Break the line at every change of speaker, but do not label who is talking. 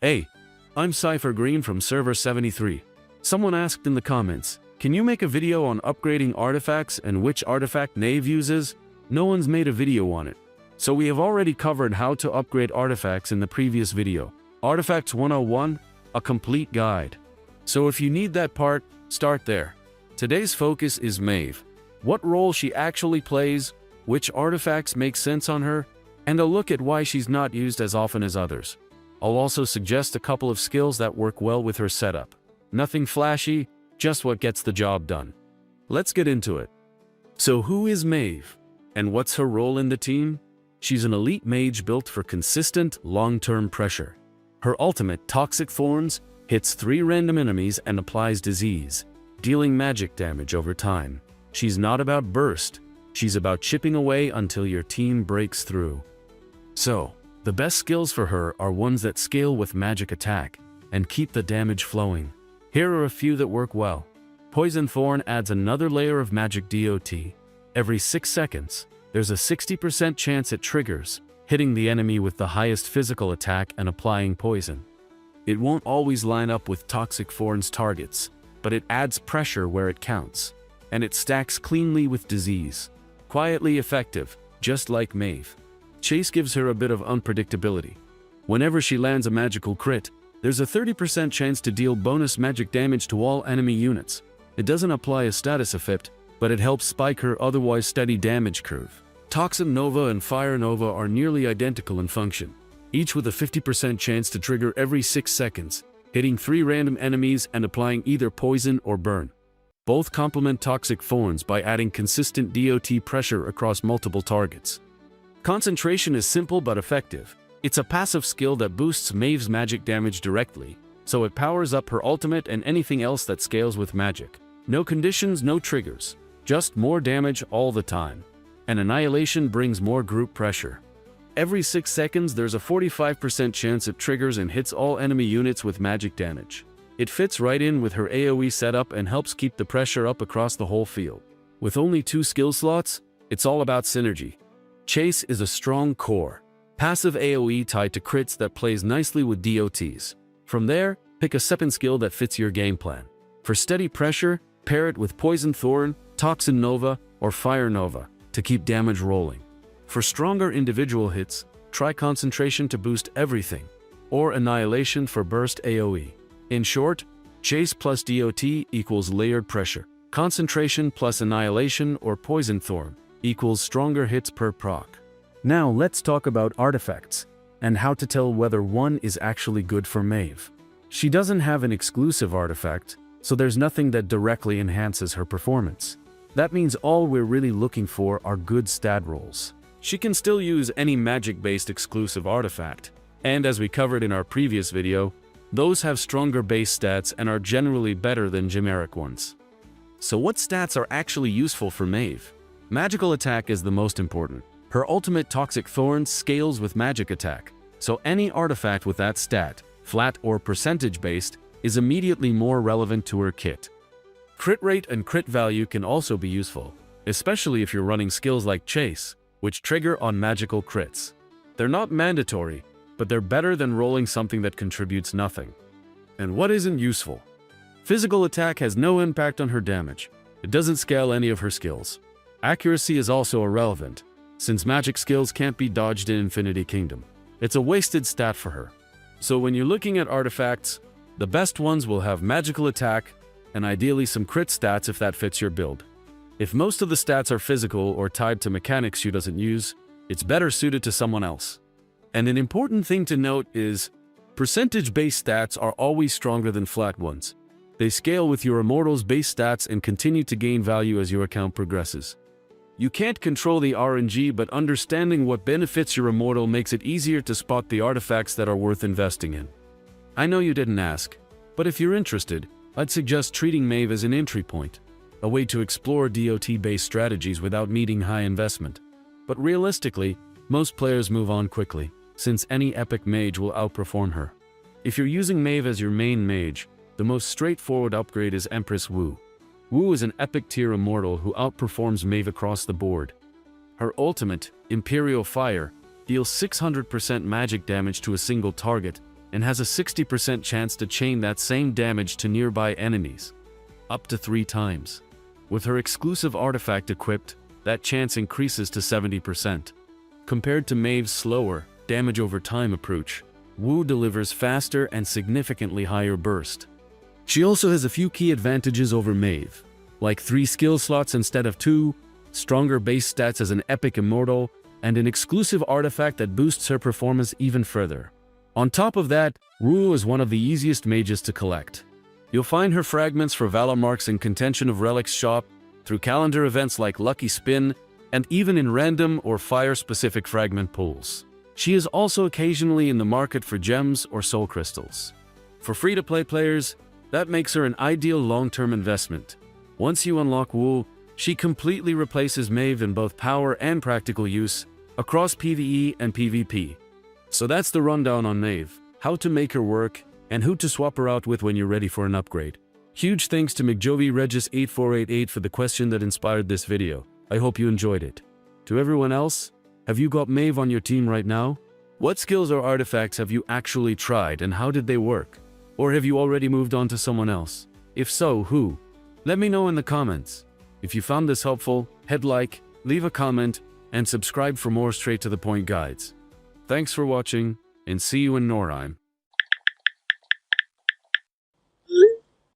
Hey, I'm ScytherGreen from Server 73. Someone asked in the comments, can you make a video on upgrading artifacts and which artifact Mave uses? No one's made a video on it. So we have already covered how to upgrade artifacts in the previous video. Artifacts 101, a complete guide. So if you need that part, start there. Today's focus is Mave. What role she actually plays, which artifacts make sense on her, and a look at why she's not used as often as others. I'll also suggest a couple of skills that work well with her setup. Nothing flashy, just what gets the job done. Let's get into it. So who is Mave? And what's her role in the team? She's an elite mage built for consistent, long-term pressure. Her ultimate, Toxic Thorns, hits 3 random enemies and applies disease, dealing magic damage over time. She's not about burst, she's about chipping away until your team breaks through. So, the best skills for her are ones that scale with magic attack and keep the damage flowing. Here are a few that work well. Poison Thorn adds another layer of magic DOT. Every 6 seconds, there's a 60% chance it triggers, hitting the enemy with the highest physical attack and applying poison. It won't always line up with Toxic Thorn's targets, but it adds pressure where it counts, and it stacks cleanly with disease. Quietly effective, just like Mave. Chase gives her a bit of unpredictability. Whenever she lands a magical crit, there's a 30% chance to deal bonus magic damage to all enemy units. It doesn't apply a status effect, but it helps spike her otherwise steady damage curve. Toxin Nova and Fire Nova are nearly identical in function, each with a 50% chance to trigger every 6 seconds, hitting 3 random enemies and applying either poison or burn. Both complement Toxic Thorns by adding consistent DOT pressure across multiple targets. Concentration is simple but effective. It's a passive skill that boosts Mave's magic damage directly, so it powers up her ultimate and anything else that scales with magic. No conditions, no triggers, just more damage all the time. And Annihilation brings more group pressure. Every 6 seconds there's a 45% chance it triggers and hits all enemy units with magic damage. It fits right in with her AoE setup and helps keep the pressure up across the whole field. With only 2 skill slots, it's all about synergy. Chase is a strong core, passive AoE tied to crits that plays nicely with DOTs. From there, pick a second skill that fits your game plan. For steady pressure, pair it with Poison Thorn, Toxin Nova, or Fire Nova to keep damage rolling. For stronger individual hits, try Concentration to boost everything, or Annihilation for burst AoE. In short, Chase plus DOT equals layered pressure. Concentration plus Annihilation or Poison Thorn equals stronger hits per proc. Now let's talk about artifacts, and how to tell whether one is actually good for Mave. She doesn't have an exclusive artifact, so there's nothing that directly enhances her performance. That means all we're really looking for are good stat rolls. She can still use any magic-based exclusive artifact, and as we covered in our previous video, those have stronger base stats and are generally better than generic ones. So what stats are actually useful for Mave? Magical attack is the most important. Her ultimate Toxic Thorns scales with magic attack, so any artifact with that stat, flat or percentage-based, is immediately more relevant to her kit. Crit rate and crit value can also be useful, especially if you're running skills like Chase, which trigger on magical crits. They're not mandatory, but they're better than rolling something that contributes nothing. And what isn't useful? Physical attack has no impact on her damage. It doesn't scale any of her skills. Accuracy is also irrelevant, since magic skills can't be dodged in Infinity Kingdom. It's a wasted stat for her. So when you're looking at artifacts, the best ones will have magical attack, and ideally some crit stats if that fits your build. If most of the stats are physical or tied to mechanics she doesn't use, it's better suited to someone else. And an important thing to note is, percentage-based stats are always stronger than flat ones. They scale with your Immortal's base stats and continue to gain value as your account progresses. You can't control the RNG, but understanding what benefits your Immortal makes it easier to spot the artifacts that are worth investing in. I know you didn't ask, but if you're interested, I'd suggest treating Mave as an entry point, a way to explore DOT-based strategies without needing high investment. But realistically, most players move on quickly, since any epic mage will outperform her. If you're using Mave as your main mage, the most straightforward upgrade is Empress Wu. Wu is an epic tier immortal who outperforms Mave across the board. Her ultimate, Imperial Fire, deals 600% magic damage to a single target, and has a 60% chance to chain that same damage to nearby enemies, up to 3 times. With her exclusive artifact equipped, that chance increases to 70%. Compared to Mave's slower, damage over time approach, Wu delivers faster and significantly higher burst. She also has a few key advantages over Mave, like 3 skill slots instead of 2, stronger base stats as an epic Immortal, and an exclusive artifact that boosts her performance even further. On top of that, Wu is one of the easiest mages to collect. You'll find her fragments for Valor Marks in Contention of Relics shop, through calendar events like Lucky Spin, and even in random or fire-specific fragment pools. She is also occasionally in the market for gems or soul crystals. For free-to-play players, that makes her an ideal long-term investment. Once you unlock Wu, she completely replaces Mave in both power and practical use, across PvE and PvP. So that's the rundown on Mave, how to make her work, and who to swap her out with when you're ready for an upgrade. Huge thanks to McJovi-Regis8488 for the question that inspired this video. I hope you enjoyed it. To everyone else, have you got Mave on your team right now? What skills or artifacts have you actually tried and how did they work? Or have you already moved on to someone else? If so, who? Let me know in the comments. If you found this helpful, hit like, leave a comment, and subscribe for more straight-to-the-point guides. Thanks for watching, and see you in Norheim.